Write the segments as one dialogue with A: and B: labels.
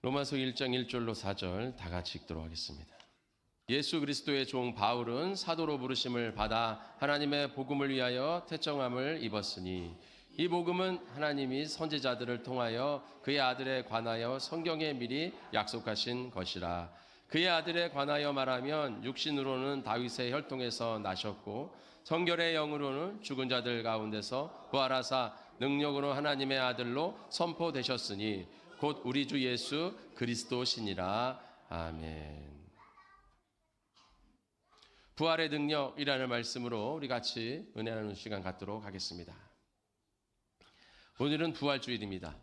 A: 로마서 1장 1절로 4절 다 같이 읽도록 하겠습니다. 예수 그리스도의 종 바울은 사도로 부르심을 받아 하나님의 복음을 위하여 택정함을 입었으니 이 복음은 하나님이 선지자들을 통하여 그의 아들에 관하여 성경에 미리 약속하신 것이라. 그의 아들에 관하여 말하면 육신으로는 다윗의 혈통에서 나셨고 성결의 영으로는 죽은 자들 가운데서 부활하사 능력으로 하나님의 아들로 선포되셨으니 곧 우리 주 예수 그리스도시니라. 아멘. 부활의 능력이라는 말씀으로 우리 같이 은혜 나누는 시간 갖도록 하겠습니다. 오늘은 부활주일입니다.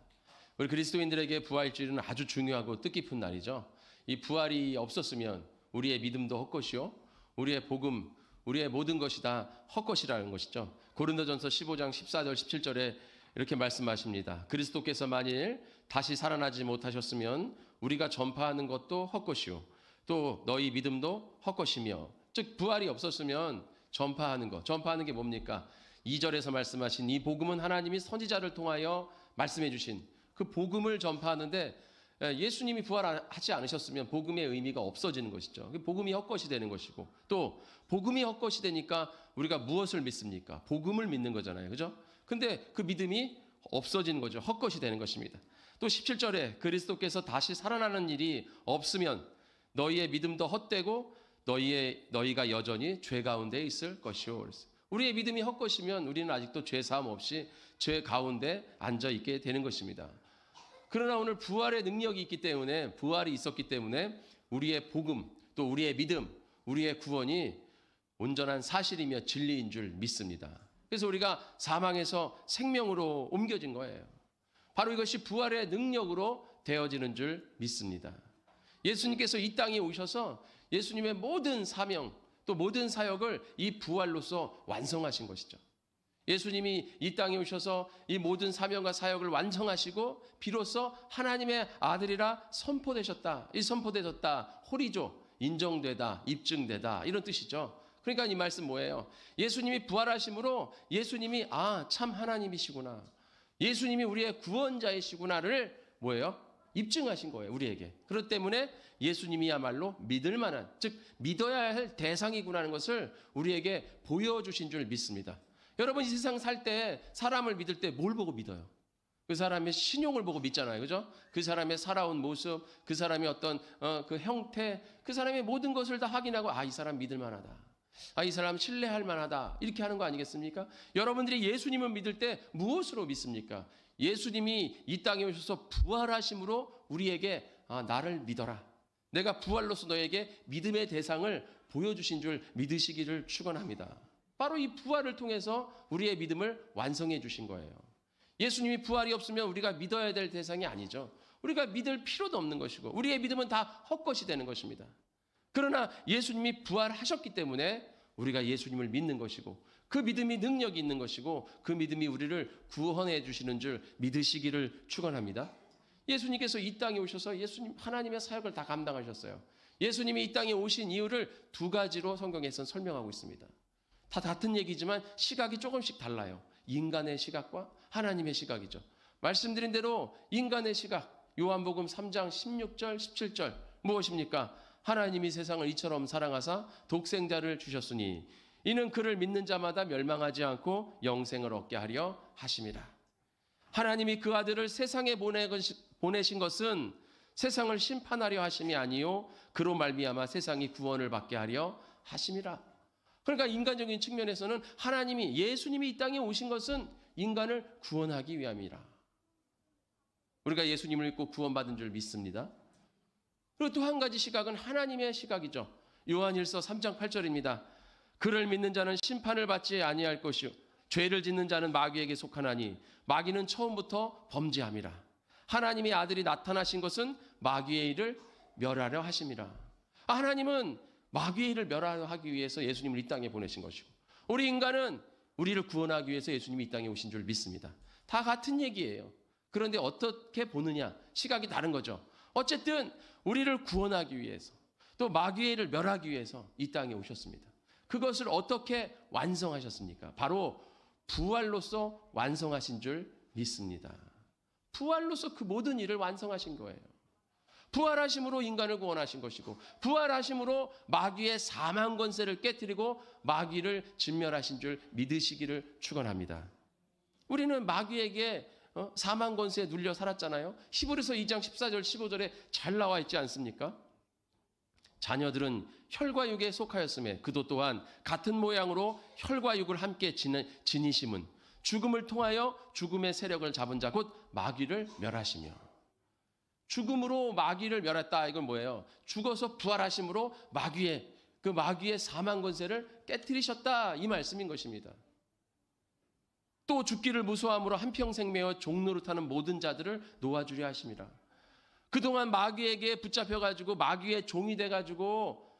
A: 우리 그리스도인들에게 부활주일은 아주 중요하고 뜻깊은 날이죠. 이 부활이 없었으면 우리의 믿음도 헛것이요, 우리의 복음, 우리의 모든 것이 다 헛것이라는 것이죠. 고린도전서 15장 14절 17절에 이렇게 말씀하십니다. 그리스도께서 만일 다시 살아나지 못하셨으면 우리가 전파하는 것도 헛것이요, 또 너희 믿음도 헛것이며, 즉 부활이 없었으면 전파하는 게 뭡니까? 2절에서 말씀하신 이 복음은 하나님이 선지자를 통하여 말씀해 주신 그 복음을 전파하는데, 예수님이 부활하지 않으셨으면 복음의 의미가 없어지는 것이죠. 복음이 헛것이 되는 것이고, 또 복음이 헛것이 되니까 우리가 무엇을 믿습니까? 복음을 믿는 거잖아요. 그죠? 근데 그 믿음이 없어지는 거죠. 헛것이 되는 것입니다. 또 17절에 그리스도께서 다시 살아나는 일이 없으면 너희의 믿음도 헛되고 너희가 여전히 죄 가운데 있을 것이요. 우리의 믿음이 헛것이면 우리는 아직도 죄 사함 없이 죄 가운데 앉아 있게 되는 것입니다. 그러나 오늘 부활의 능력이 있기 때문에, 부활이 있었기 때문에 우리의 복음, 또 우리의 믿음, 우리의 구원이 온전한 사실이며 진리인 줄 믿습니다. 그래서 우리가 사망에서 생명으로 옮겨진 거예요. 바로 이것이 부활의 능력으로 되어지는 줄 믿습니다. 예수님께서 이 땅에 오셔서 예수님의 모든 사명, 또 모든 사역을 이 부활로서 완성하신 것이죠. 예수님이 이 땅에 오셔서 이 모든 사명과 사역을 완성하시고 비로소 하나님의 아들이라 선포되셨다. 이 선포되셨다, 호리조, 인정되다, 입증되다, 이런 뜻이죠. 그러니까 이 말씀 뭐예요? 예수님이 부활하심으로 예수님이 참 하나님이시구나, 예수님이 우리의 구원자이시구나를 뭐예요? 입증하신 거예요, 우리에게. 그렇기 때문에 예수님이야말로 믿을 만한, 즉 믿어야 할 대상이구나 하는 것을 우리에게 보여주신 줄 믿습니다. 여러분, 이 세상 살 때 사람을 믿을 때 뭘 보고 믿어요? 그 사람의 신용을 보고 믿잖아요. 그죠? 그 사람의 살아온 모습, 그 사람의 어떤 그 형태, 그 사람의 모든 것을 다 확인하고 이 사람 믿을 만하다, 이 사람 신뢰할 만하다, 이렇게 하는 거 아니겠습니까? 여러분들이 예수님을 믿을 때 무엇으로 믿습니까? 예수님이 이 땅에 오셔서 부활하심으로 우리에게 나를 믿어라, 내가 부활로서 너에게 믿음의 대상을 보여주신 줄 믿으시기를 축원합니다. 바로 이 부활을 통해서 우리의 믿음을 완성해 주신 거예요. 예수님이 부활이 없으면 우리가 믿어야 될 대상이 아니죠. 우리가 믿을 필요도 없는 것이고 우리의 믿음은 다 헛것이 되는 것입니다. 그러나 예수님이 부활하셨기 때문에 우리가 예수님을 믿는 것이고, 그 믿음이 능력이 있는 것이고, 그 믿음이 우리를 구원해 주시는 줄 믿으시기를 축원합니다. 예수님께서 이 땅에 오셔서 예수님 하나님의 사역을 다 감당하셨어요. 예수님이 이 땅에 오신 이유를 두 가지로 성경에서는 설명하고 있습니다. 다 같은 얘기지만 시각이 조금씩 달라요. 인간의 시각과 하나님의 시각이죠. 말씀드린 대로 인간의 시각, 요한복음 3장 16절 17절 무엇입니까? 하나님이 세상을 이처럼 사랑하사 독생자를 주셨으니 이는 그를 믿는 자마다 멸망하지 않고 영생을 얻게 하려 하심이라. 하나님이 그 아들을 세상에 보내신 것은 세상을 심판하려 하심이 아니요 그로 말미암아 세상이 구원을 받게 하려 하심이라. 그러니까 인간적인 측면에서는 하나님이, 예수님이 이 땅에 오신 것은 인간을 구원하기 위함이라. 우리가 예수님을 믿고 구원받은 줄 믿습니다. 그리고 또 한 가지 시각은 하나님의 시각이죠. 요한일서 3장 8절입니다. 그를 믿는 자는 심판을 받지 아니할 것이요 죄를 짓는 자는 마귀에게 속하나니 마귀는 처음부터 범죄함이라. 하나님의 아들이 나타나신 것은 마귀의 일을 멸하려 하심이라. 하나님은 마귀의 일을 멸하려 하기 위해서 예수님을 이 땅에 보내신 것이고, 우리 인간은 우리를 구원하기 위해서 예수님이 이 땅에 오신 줄 믿습니다. 다 같은 얘기예요. 그런데 어떻게 보느냐, 시각이 다른 거죠. 어쨌든 우리를 구원하기 위해서, 또 마귀의 일을 멸하기 위해서 이 땅에 오셨습니다. 그것을 어떻게 완성하셨습니까? 바로 부활로서 완성하신 줄 믿습니다. 부활로서 그 모든 일을 완성하신 거예요. 부활하심으로 인간을 구원하신 것이고 부활하심으로 마귀의 사망 권세를 깨뜨리고 마귀를 진멸하신 줄 믿으시기를 축원합니다. 우리는 마귀에게 사망 권세에 눌려 살았잖아요. 히브리서 2장 14절 15절에 잘 나와 있지 않습니까? 자녀들은 혈과 육에 속하였음에 그도 또한 같은 모양으로 혈과 육을 함께 지니심은 죽음을 통하여 죽음의 세력을 잡은 자 곧 마귀를 멸하시며. 죽음으로 마귀를 멸했다. 이건 뭐예요? 죽어서 부활하심으로 마귀의 사망 권세를 깨뜨리셨다. 이 말씀인 것입니다. 또 죽기를 무서워함으로 한평생 매어 종노릇하는 모든 자들을 놓아주려 하심이라. 그동안 마귀에게 붙잡혀가지고 마귀의 종이 돼가지고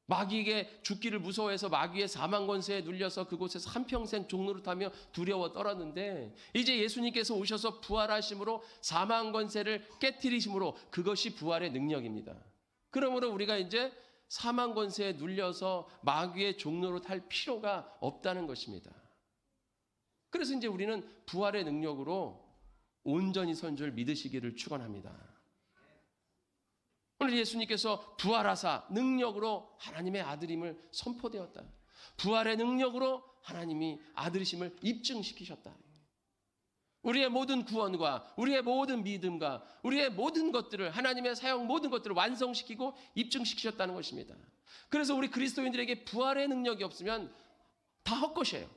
A: 마귀에게 죽기를 무서워해서 마귀의 사망 권세에 눌려서 그곳에서 한평생 종노릇하며 두려워 떨었는데 이제 예수님께서 오셔서 부활하심으로 사망 권세를 깨뜨리심으로 그것이 부활의 능력입니다. 그러므로 우리가 이제 사망 권세에 눌려서 마귀의 종노릇할 필요가 없다는 것입니다. 그래서 이제 우리는 부활의 능력으로 온전히 선 줄 믿으시기를 축원합니다. 오늘 예수님께서 부활하사 능력으로 하나님의 아들임을 선포되었다. 부활의 능력으로 하나님이 아들이심을 입증시키셨다. 우리의 모든 구원과 우리의 모든 믿음과 우리의 모든 것들을 하나님의 사용 모든 것들을 완성시키고 입증시키셨다는 것입니다. 그래서 우리 그리스도인들에게 부활의 능력이 없으면 다 헛것이에요.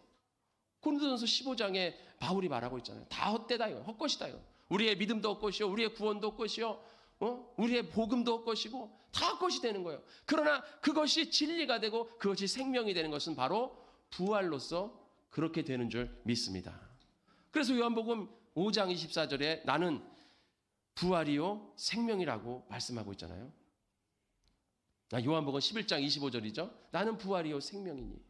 A: 고린도전서 15장에 바울이 말하고 있잖아요. 다 헛되다, 헛것이다요. 우리의 믿음도 헛것이요, 우리의 구원도 헛것이요, 우리의 복음도 헛것이고 다 헛것이 되는 거예요. 그러나 그것이 진리가 되고 그것이 생명이 되는 것은 바로 부활로서 그렇게 되는 줄 믿습니다. 그래서 요한복음 5장 24절에 나는 부활이요 생명이라고 말씀하고 있잖아요. 요한복음 11장 25절이죠. 나는 부활이요 생명이니.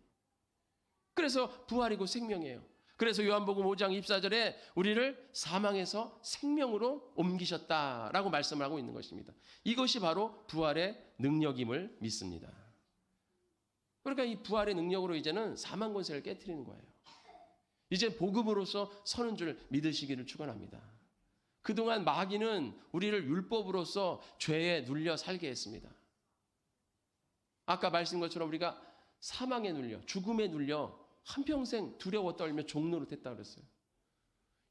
A: 그래서 부활이고 생명이에요. 그래서 요한복음 5장 24절에 우리를 사망에서 생명으로 옮기셨다라고 말씀을 하고 있는 것입니다. 이것이 바로 부활의 능력임을 믿습니다. 그러니까 이 부활의 능력으로 이제는 사망 권세를 깨트리는 거예요. 이제 복음으로서 서는 줄 믿으시기를 축원합니다. 그동안 마귀는 우리를 율법으로서 죄에 눌려 살게 했습니다. 아까 말씀한 것처럼 우리가 사망에 눌려 죽음에 눌려 한평생 두려워 떨며 종노릇했다 그랬어요.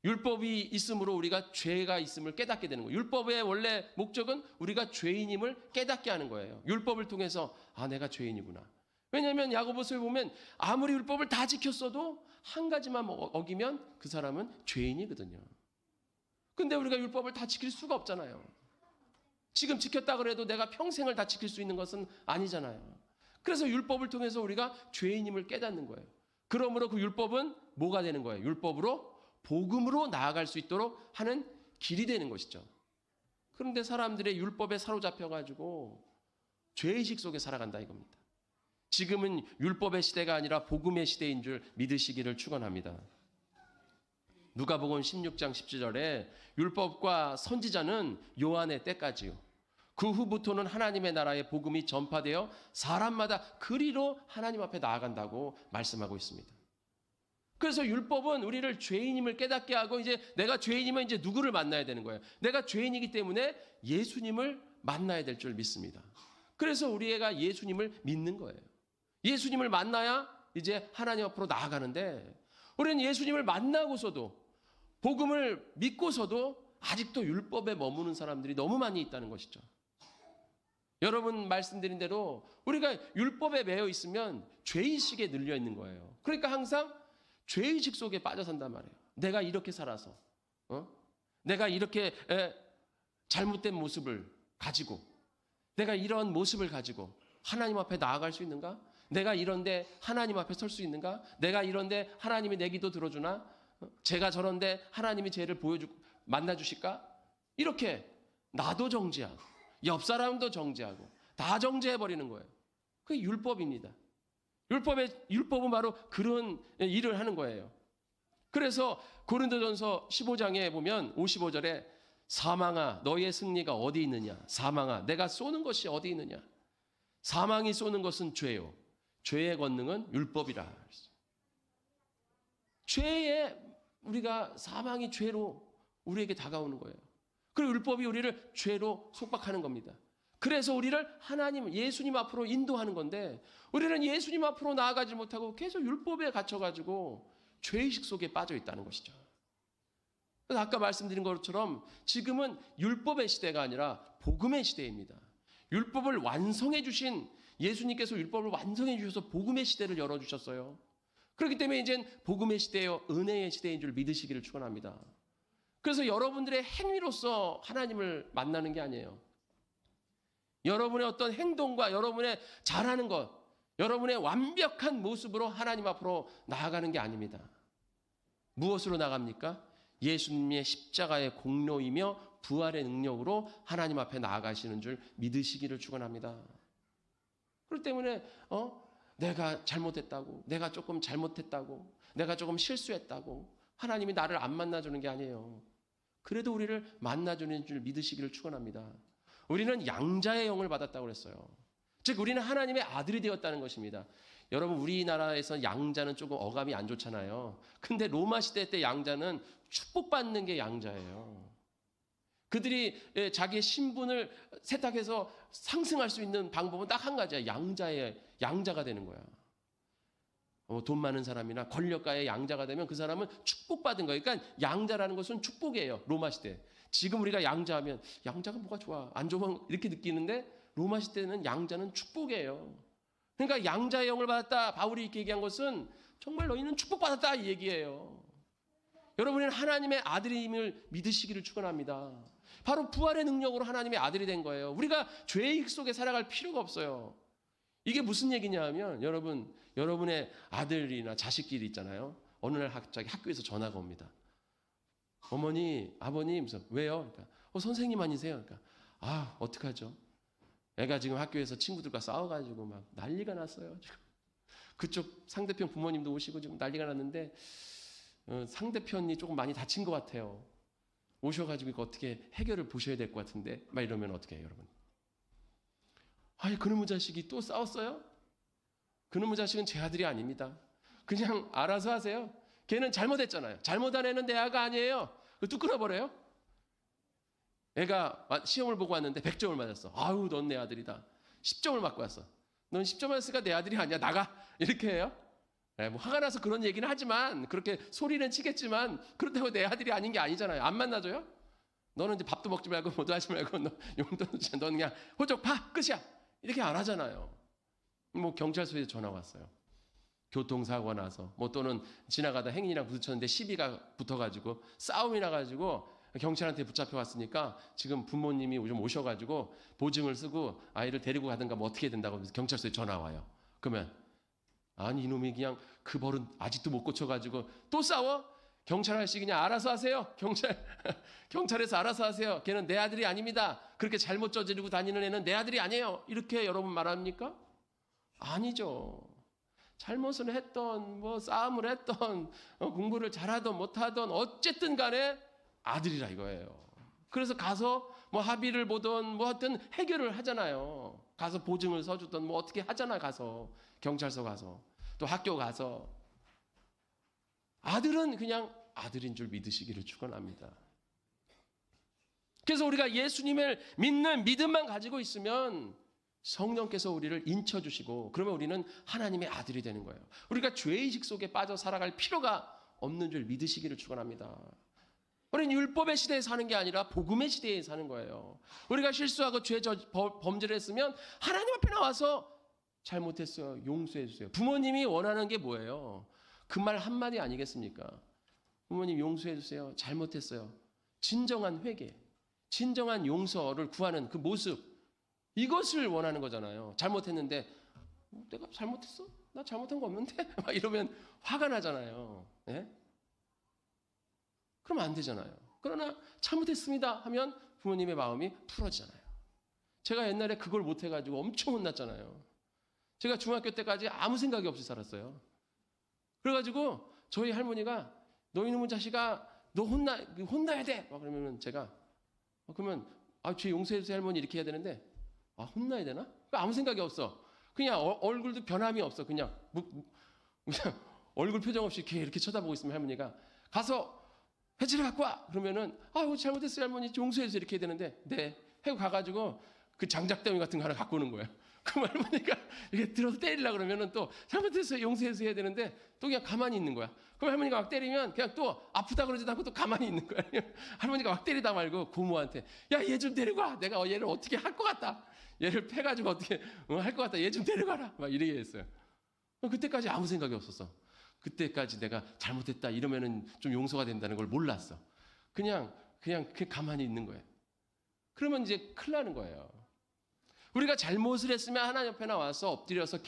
A: 율법이 있으므로 우리가 죄가 있음을 깨닫게 되는 거예요. 율법의 원래 목적은 우리가 죄인임을 깨닫게 하는 거예요. 율법을 통해서 내가 죄인이구나. 왜냐하면 야고보서에 보면 아무리 율법을 다 지켰어도 한 가지만 어기면 그 사람은 죄인이거든요. 근데 우리가 율법을 다 지킬 수가 없잖아요. 지금 지켰다 그래도 내가 평생을 다 지킬 수 있는 것은 아니잖아요. 그래서 율법을 통해서 우리가 죄인임을 깨닫는 거예요. 그러므로 그 율법은 뭐가 되는 거예요? 율법으로 복음으로 나아갈 수 있도록 하는 길이 되는 것이죠. 그런데 사람들의 율법에 사로잡혀가지고 죄의식 속에 살아간다 이겁니다. 지금은 율법의 시대가 아니라 복음의 시대인 줄 믿으시기를 축원합니다. 누가복음 16장 17절에 율법과 선지자는 요한의 때까지요. 그 후부터는 하나님의 나라의 복음이 전파되어 사람마다 그리로 하나님 앞에 나아간다고 말씀하고 있습니다. 그래서 율법은 우리를 죄인임을 깨닫게 하고 이제 내가 죄인이면 이제 누구를 만나야 되는 거예요. 내가 죄인이기 때문에 예수님을 만나야 될 줄 믿습니다. 그래서 우리가 예수님을 믿는 거예요. 예수님을 만나야 이제 하나님 앞으로 나아가는데 우리는 예수님을 만나고서도 복음을 믿고서도 아직도 율법에 머무는 사람들이 너무 많이 있다는 것이죠. 여러분 말씀드린 대로 우리가 율법에 매여 있으면 죄의식에 눌려 있는 거예요. 그러니까 항상 죄의식 속에 빠져 산단 말이에요. 내가 이렇게 살아서 내가 이렇게 잘못된 모습을 가지고 내가 이런 모습을 가지고 하나님 앞에 나아갈 수 있는가? 내가 이런데 하나님 앞에 설 수 있는가? 내가 이런데 하나님이 내 기도 들어주나? 제가 저런데 하나님이 죄를 만나주실까? 이렇게 나도 정죄하고 옆 사람도 정죄하고 다 정죄해버리는 거예요. 그게 율법입니다. 율법은 바로 그런 일을 하는 거예요. 그래서 고린도전서 15장에 보면 55절에 사망아 너의 승리가 어디 있느냐? 사망아 내가 쏘는 것이 어디 있느냐? 사망이 쏘는 것은 죄요. 죄의 권능은 율법이라. 죄에 우리가 사망이 죄로 우리에게 다가오는 거예요. 그리고 율법이 우리를 죄로 속박하는 겁니다. 그래서 우리를 하나님, 예수님 앞으로 인도하는 건데 우리는 예수님 앞으로 나아가지 못하고 계속 율법에 갇혀가지고 죄의식 속에 빠져 있다는 것이죠. 그래서 아까 말씀드린 것처럼 지금은 율법의 시대가 아니라 복음의 시대입니다. 율법을 완성해 주신 예수님께서 율법을 완성해 주셔서 복음의 시대를 열어주셨어요. 그렇기 때문에 이젠 복음의 시대요, 은혜의 시대인 줄 믿으시기를 축원합니다. 그래서 여러분들의 행위로서 하나님을 만나는 게 아니에요. 여러분의 어떤 행동과 여러분의 잘하는 것, 여러분의 완벽한 모습으로 하나님 앞으로 나아가는 게 아닙니다. 무엇으로 나갑니까? 예수님의 십자가의 공로이며 부활의 능력으로 하나님 앞에 나아가시는 줄 믿으시기를 축원합니다. 그렇기 때문에 내가 잘못했다고, 내가 조금 잘못했다고, 내가 조금 실수했다고 하나님이 나를 안 만나주는 게 아니에요. 그래도 우리를 만나주는 줄 믿으시기를 축원합니다. 우리는 양자의 영을 받았다고 그랬어요. 즉 우리는 하나님의 아들이 되었다는 것입니다. 여러분 우리나라에서 양자는 조금 어감이 안 좋잖아요. 근데 로마 시대 때 양자는 축복받는 게 양자예요. 그들이 자기의 신분을 세탁해서 상승할 수 있는 방법은 딱 한 가지야. 양자가 되는 거야. 돈 많은 사람이나 권력가의 양자가 되면 그 사람은 축복받은 거예요. 그러니까 양자라는 것은 축복이에요. 로마 시대. 지금 우리가 양자하면 양자가 뭐가 좋아, 안 좋아 이렇게 느끼는데 로마 시대는 양자는 축복이에요. 그러니까 양자의 영을 받았다. 바울이 이렇게 얘기한 것은 정말 너희는 축복받았다 이 얘기예요. 여러분은 하나님의 아들임을 믿으시기를 축원합니다. 바로 부활의 능력으로 하나님의 아들이 된 거예요. 우리가 죄의 속에 살아갈 필요가 없어요. 이게 무슨 얘기냐 하면 여러분의 아들이나 자식끼리 있잖아요. 어느 날 갑자기 학교에서 전화가 옵니다. 어머니, 아버님, 왜요? 그러니까, 선생님 아니세요? 그러니까, 어떡하죠? 애가 지금 학교에서 친구들과 싸워가지고 막 난리가 났어요. 지금. 그쪽 상대편 부모님도 오시고 지금 난리가 났는데, 상대편이 조금 많이 다친 것 같아요. 오셔가지고 이거 어떻게 해결을 보셔야 될 것 같은데, 막 이러면 어떻게 해요, 여러분? 그놈의 자식이 또 싸웠어요? 그놈의 자식은 제 아들이 아닙니다. 그냥 알아서 하세요. 걔는 잘못했잖아요. 잘못한 애는 내 아가 아니에요. 뚝 끊어버려요. 애가 시험을 보고 왔는데 100점을 맞았어. 아유, 넌 내 아들이다. 10점을 맞고 왔어. 넌 10점 맞았으니까 내 아들이 아니야. 나가. 이렇게 해요. 뭐 화가 나서 그런 얘기는 하지만 그렇게 소리는 치겠지만 그렇다고 내 아들이 아닌 게 아니잖아요. 안 만나줘요? 너는 이제 밥도 먹지 말고 뭐도 하지 말고 너 용돈도 줘. 넌 그냥 호적 파 끝이야. 이렇게 안 하잖아요. 뭐 경찰서에 전화 왔어요. 교통사고가 나서 뭐 또는 지나가다 행인이랑 부딪혔는데 시비가 붙어가지고 싸움이 나가지고 경찰한테 붙잡혀 왔으니까 지금 부모님이 좀 오셔가지고 보증을 쓰고 아이를 데리고 가든가 뭐 어떻게 된다고 경찰서에 전화 와요. 그러면 아니 이놈이 그냥 그 버릇 아직도 못 고쳐가지고 또 싸워? 경찰 아저씨 그냥 알아서 하세요. 경찰에서 알아서 하세요. 걔는 내 아들이 아닙니다. 그렇게 잘못 저지르고 다니는 애는 내 아들이 아니에요. 이렇게 여러분 말합니까? 아니죠. 잘못을 했던 뭐 싸움을 했던 공부를 잘하던 못하던 어쨌든 간에 아들이라 이거예요. 그래서 가서 뭐 합의를 보던 뭐 하여튼 해결을 하잖아요. 가서 보증을 서주던 뭐 어떻게 하잖아. 가서 경찰서 가서 또 학교 가서 아들은 그냥 아들인 줄 믿으시기를 축원합니다. 그래서 우리가 예수님을 믿는 믿음만 가지고 있으면 성령께서 우리를 인쳐주시고 그러면 우리는 하나님의 아들이 되는 거예요. 우리가 죄의식 속에 빠져 살아갈 필요가 없는 줄 믿으시기를 축원합니다. 우리는 율법의 시대에 사는 게 아니라 복음의 시대에 사는 거예요. 우리가 실수하고 범죄를 했으면 하나님 앞에 나와서 잘못했어요. 용서해 주세요. 부모님이 원하는 게 뭐예요? 그 말 한마디 아니겠습니까? 부모님 용서해 주세요. 잘못했어요. 진정한 회개, 진정한 용서를 구하는 그 모습, 이것을 원하는 거잖아요. 잘못했는데 내가 잘못했어? 나 잘못한 거 없는데? 막 이러면 화가 나잖아요. 예? 그러면 안 되잖아요. 그러나 잘못했습니다 하면 부모님의 마음이 풀어지잖아요. 제가 옛날에 그걸 못해가지고 엄청 혼났잖아요. 제가 중학교 때까지 아무 생각이 없이 살았어요. 그래가지고 저희 할머니가 너 이놈의 자식아 너 혼나야 돼. 막 그러면 제가 그러면 죄 용서해 주세요 할머니 이렇게 해야 되는데 혼나야 되나? 아무 생각이 없어. 그냥 얼굴도 변함이 없어. 그냥 얼굴 표정 없이 이렇게 쳐다보고 있으면 할머니가 가서 회초리 갖고 와. 그러면은 잘못했어요 할머니, 용서해서 이렇게 해야 되는데 네 하고 가가지고 그 장작더미 같은 거 하나 갖고 오는 거예요. 그럼 할머니가 이렇게 들어서 때리려고 그러면은 또 잘못했어요 용서해서 해야 되는데 또 그냥 가만히 있는 거야. 그럼 할머니가 막 때리면 그냥 또 아프다 그러지도 않고 또 가만히 있는 거야. 할머니가 막 때리다 말고 고모한테 야 얘 좀 데리고 와. 내가 얘를 어떻게 할 것 같다. 얘를 패가지고 어떻게 할 것 같다. 얘 좀 데려가라. 막 이렇게 했어요. 그때까지 아무 생각이 없었어. 그때까지 내가 잘못했다 이러면은 좀 용서가 된다는 걸 몰랐어. 그냥 가만히 있는 거예요. 그러면 이제 큰일 나는 거예요. 우리가 잘못을 했으면 하나님 앞에 나와서 엎드려서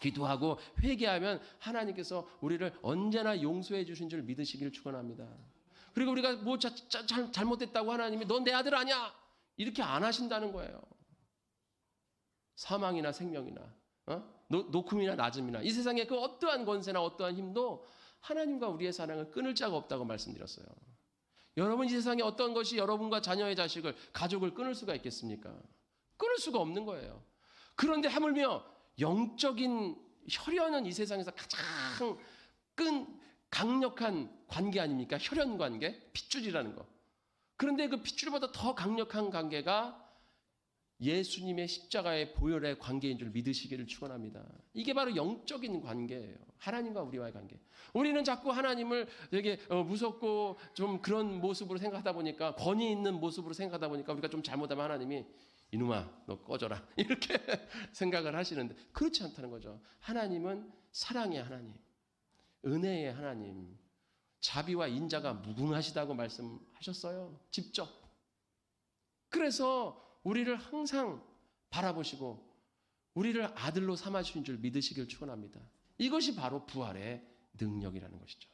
A: 기도하고 회개하면 하나님께서 우리를 언제나 용서해 주신 줄 믿으시길 축원합니다. 그리고 우리가 뭐 잘못했다고 하나님이 넌 내 아들 아니야 이렇게 안 하신다는 거예요. 사망이나 생명이나 높음이나 낮음이나 이 세상에 그 어떠한 권세나 어떠한 힘도 하나님과 우리의 사랑을 끊을 자가 없다고 말씀드렸어요. 여러분 이 세상에 어떤 것이 여러분과 자녀의 자식을 가족을 끊을 수가 있겠습니까? 끊을 수가 없는 거예요. 그런데 하물며 영적인 혈연은 이 세상에서 가장 강력한 관계 아닙니까? 혈연 관계, 핏줄이라는 거. 그런데 그 핏줄보다 더 강력한 관계가 예수님의 십자가의 보혈의 관계인 줄 믿으시기를 축원합니다. 이게 바로 영적인 관계예요. 하나님과 우리와의 관계. 우리는 자꾸 하나님을 되게 무섭고 좀 그런 모습으로 생각하다 보니까 권위 있는 모습으로 생각하다 보니까 우리가 좀 잘못하면 하나님이 이놈아 너 꺼져라 이렇게 생각을 하시는데 그렇지 않다는 거죠. 하나님은 사랑의 하나님, 은혜의 하나님, 자비와 인자가 무궁하시다고 말씀하셨어요. 직접. 그래서 우리를 항상 바라보시고 우리를 아들로 삼아주신 줄 믿으시길 축원합니다. 이것이 바로 부활의 능력이라는 것이죠.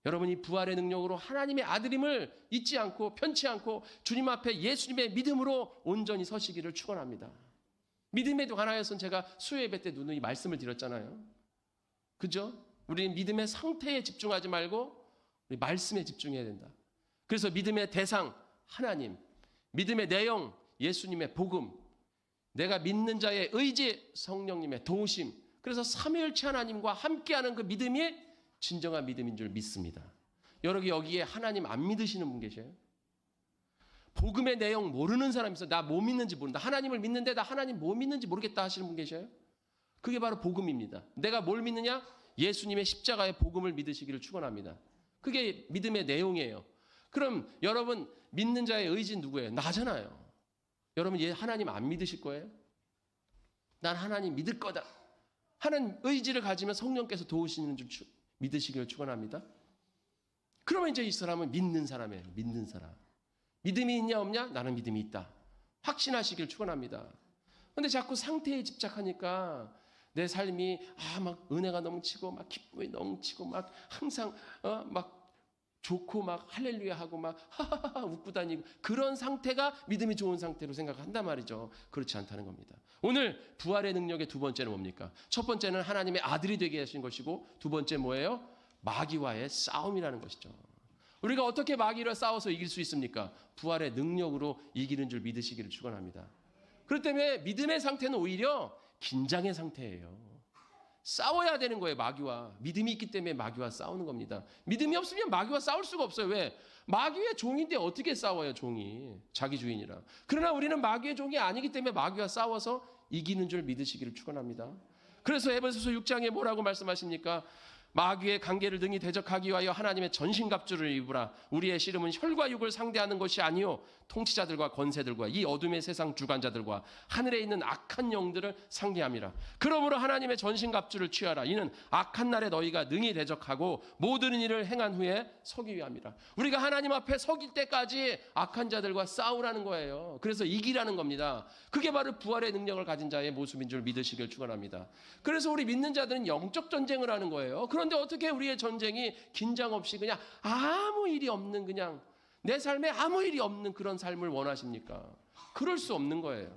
A: 여러분이 부활의 능력으로 하나님의 아들임을 잊지 않고 편치 않고 주님 앞에 예수님의 믿음으로 온전히 서시기를 축원합니다. 믿음에 관하여서는 제가 수요 예배 때 누누이 말씀을 드렸잖아요. 그죠? 우리 믿음의 상태에 집중하지 말고 우리 말씀에 집중해야 된다. 그래서 믿음의 대상 하나님, 믿음의 내용 예수님의 복음, 내가 믿는 자의 의지 성령님의 도우심, 그래서 삼위일체 하나님과 함께하는 그 믿음이 진정한 믿음인 줄 믿습니다. 여기에 하나님 안 믿으시는 분 계세요? 복음의 내용 모르는 사람 있어요. 나 뭐 믿는지 모른다. 하나님을 믿는데 나 하나님 뭐 믿는지 모르겠다 하시는 분 계세요? 그게 바로 복음입니다. 내가 뭘 믿느냐? 예수님의 십자가의 복음을 믿으시기를 축원합니다. 그게 믿음의 내용이에요. 그럼 여러분 믿는 자의 의지는 누구예요? 나잖아요. 여러분 얘 하나님 안 믿으실 거예요? 난 하나님 믿을 거다 하는 의지를 가지면 성령께서 도우시는 줄 믿으시기를 축원합니다. 그러면 이제 이 사람은 믿는 사람이에요. 믿는 사람. 믿음이 있냐 없냐? 나는 믿음이 있다. 확신하시길 축원합니다. 그런데 자꾸 상태에 집착하니까 내 삶이 막 은혜가 넘치고 막 기쁨이 넘치고 막 항상 막 좋고 막 할렐루야 하고 막 하하하 웃고 다니고 그런 상태가 믿음이 좋은 상태로 생각한단 말이죠. 그렇지 않다는 겁니다. 오늘 부활의 능력의 두 번째는 뭡니까? 첫 번째는 하나님의 아들이 되게 하신 것이고 두 번째 뭐예요? 마귀와의 싸움이라는 것이죠. 우리가 어떻게 마귀와 싸워서 이길 수 있습니까? 부활의 능력으로 이기는 줄 믿으시기를 축원합니다. 그렇기 때문에 믿음의 상태는 오히려 긴장의 상태예요. 싸워야 되는 거예요. 마귀와. 믿음이 있기 때문에 마귀와 싸우는 겁니다. 믿음이 없으면 마귀와 싸울 수가 없어요. 왜? 마귀의 종인데 어떻게 싸워요, 종이. 자기 주인이라. 그러나 우리는 마귀의 종이 아니기 때문에 마귀와 싸워서 이기는 줄 믿으시기를 축원합니다. 그래서 에베소서 6장에 뭐라고 말씀하십니까? 마귀의 관계를 능히 대적하기 위하여 하나님의 전신갑주를 입으라. 우리의 씨름은 혈과 육을 상대하는 것이 아니요 통치자들과 권세들과 이 어둠의 세상 주관자들과 하늘에 있는 악한 영들을 상대함이라. 그러므로 하나님의 전신갑주를 취하라. 이는 악한 날에 너희가 능히 대적하고 모든 일을 행한 후에 서기 위함이라. 우리가 하나님 앞에 서길 때까지 악한 자들과 싸우라는 거예요. 그래서 이기라는 겁니다. 그게 바로 부활의 능력을 가진 자의 모습인 줄 믿으시길 축원합니다. 그래서 우리 믿는 자들은 영적 전쟁을 하는 거예요. 그런데 어떻게 우리의 전쟁이 긴장 없이 그냥 아무 일이 없는 그냥 내 삶에 아무 일이 없는 그런 삶을 원하십니까? 그럴 수 없는 거예요.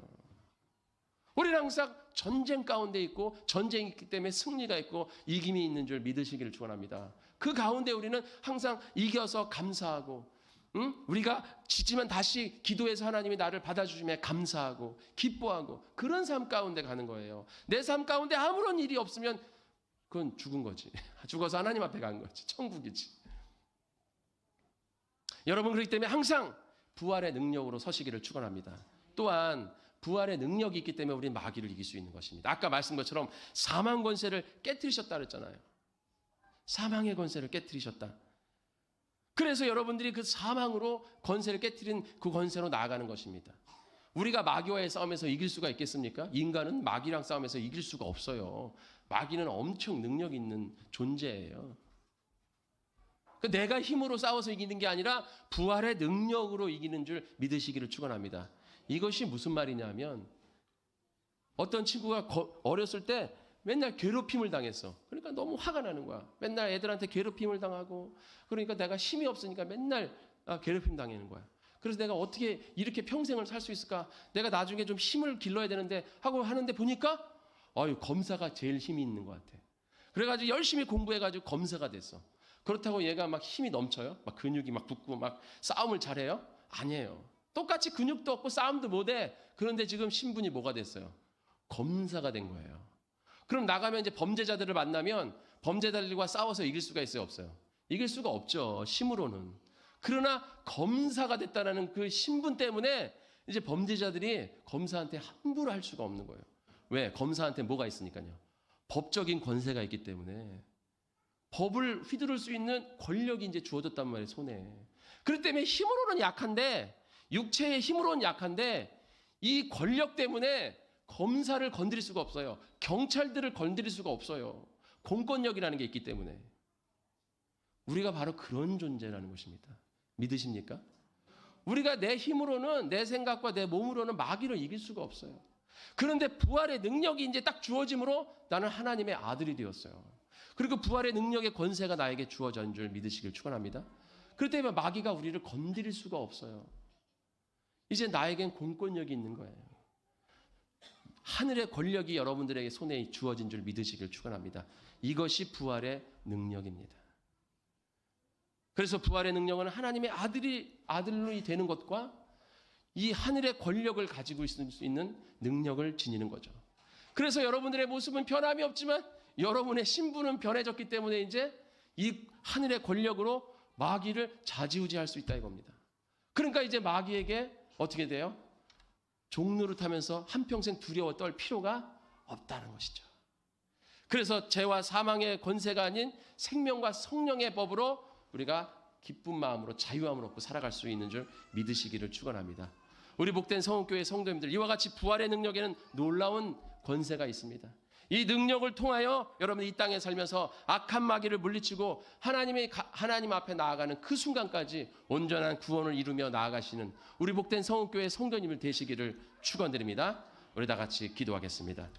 A: 우리는 항상 전쟁 가운데 있고 전쟁이 있기 때문에 승리가 있고 이김이 있는 줄 믿으시기를 축원합니다. 그 가운데 우리는 항상 이겨서 감사하고 우리가 지지만 다시 기도해서 하나님이 나를 받아주심에 감사하고 기뻐하고 그런 삶 가운데 가는 거예요. 내 삶 가운데 아무런 일이 없으면 그건 죽은 거지. 죽어서 하나님 앞에 간 거지. 천국이지. 여러분, 그렇기 때문에 항상 부활의 능력으로 서시기를 축원합니다. 또한 부활의 능력이 있기 때문에 우리는 마귀를 이길 수 있는 것입니다. 아까 말씀한 것처럼 사망 권세를 깨뜨리셨다 그랬잖아요. 사망의 권세를 깨뜨리셨다. 그래서 여러분들이 그 사망으로 권세를 깨뜨린 그 권세로 나아가는 것입니다. 우리가 마귀와의 싸움에서 이길 수가 있겠습니까? 인간은 마귀랑 싸움에서 이길 수가 없어요. 마귀는 엄청 능력 있는 존재예요. 내가 힘으로 싸워서 이기는 게 아니라 부활의 능력으로 이기는 줄 믿으시기를 축원합니다. 이것이 무슨 말이냐면, 어떤 친구가 어렸을 때 맨날 괴롭힘을 당했어. 그러니까 너무 화가 나는 거야. 맨날 애들한테 괴롭힘을 당하고, 그러니까 내가 힘이 없으니까 맨날 괴롭힘 당하는 거야. 그래서 내가 어떻게 이렇게 평생을 살 수 있을까? 내가 나중에 좀 힘을 길러야 되는데 하고 하는데 보니까 검사가 제일 힘이 있는 것 같아. 그래가지고 열심히 공부해가지고 검사가 됐어. 그렇다고 얘가 막 힘이 넘쳐요? 막 근육이 막 붙고 막 싸움을 잘해요? 아니에요. 똑같이 근육도 없고 싸움도 못해. 그런데 지금 신분이 뭐가 됐어요? 검사가 된 거예요. 그럼 나가면 이제 범죄자들을 만나면 범죄자들과 싸워서 이길 수가 있어요? 없어요? 이길 수가 없죠. 힘으로는. 그러나 검사가 됐다는 그 신분 때문에 이제 범죄자들이 검사한테 함부로 할 수가 없는 거예요. 왜? 검사한테 뭐가 있으니까요. 법적인 권세가 있기 때문에. 법을 휘두를 수 있는 권력이 이제 주어졌단 말이에요, 손에. 그렇기 때문에 힘으로는 약한데, 육체의 힘으로는 약한데, 이 권력 때문에 검사를 건드릴 수가 없어요. 경찰들을 건드릴 수가 없어요. 공권력이라는 게 있기 때문에. 우리가 바로 그런 존재라는 것입니다. 믿으십니까? 우리가 내 힘으로는, 내 생각과 내 몸으로는 마귀를 이길 수가 없어요. 그런데 부활의 능력이 이제 딱 주어짐으로 나는 하나님의 아들이 되었어요. 그리고 부활의 능력의 권세가 나에게 주어진 줄 믿으시길 축원합니다. 그렇기 때문에 마귀가 우리를 건드릴 수가 없어요. 이제 나에겐 공권력이 있는 거예요. 하늘의 권력이 여러분들에게 손에 주어진 줄 믿으시길 축원합니다. 이것이 부활의 능력입니다. 그래서 부활의 능력은 하나님의 아들로 되는 것과 이 하늘의 권력을 가지고 있을 수 있는 능력을 지니는 거죠. 그래서 여러분들의 모습은 변함이 없지만 여러분의 신분은 변해졌기 때문에 이제 이 하늘의 권력으로 마귀를 좌지우지할 수 있다 이겁니다. 그러니까 이제 마귀에게 어떻게 돼요? 종노릇하면서 한평생 두려워 떨 필요가 없다는 것이죠. 그래서 죄와 사망의 권세가 아닌 생명과 성령의 법으로 우리가 기쁜 마음으로 자유함을 얻고 살아갈 수 있는 줄 믿으시기를 축원합니다. 우리 복된 성읍교회 성도님들, 이와 같이 부활의 능력에는 놀라운 권세가 있습니다. 이 능력을 통하여 여러분이 이 땅에 살면서 악한 마귀를 물리치고 하나님 앞에 나아가는 그 순간까지 온전한 구원을 이루며 나아가시는 우리 복된 성읍교회 성도님을 되시기를 축원드립니다. 우리 다 같이 기도하겠습니다.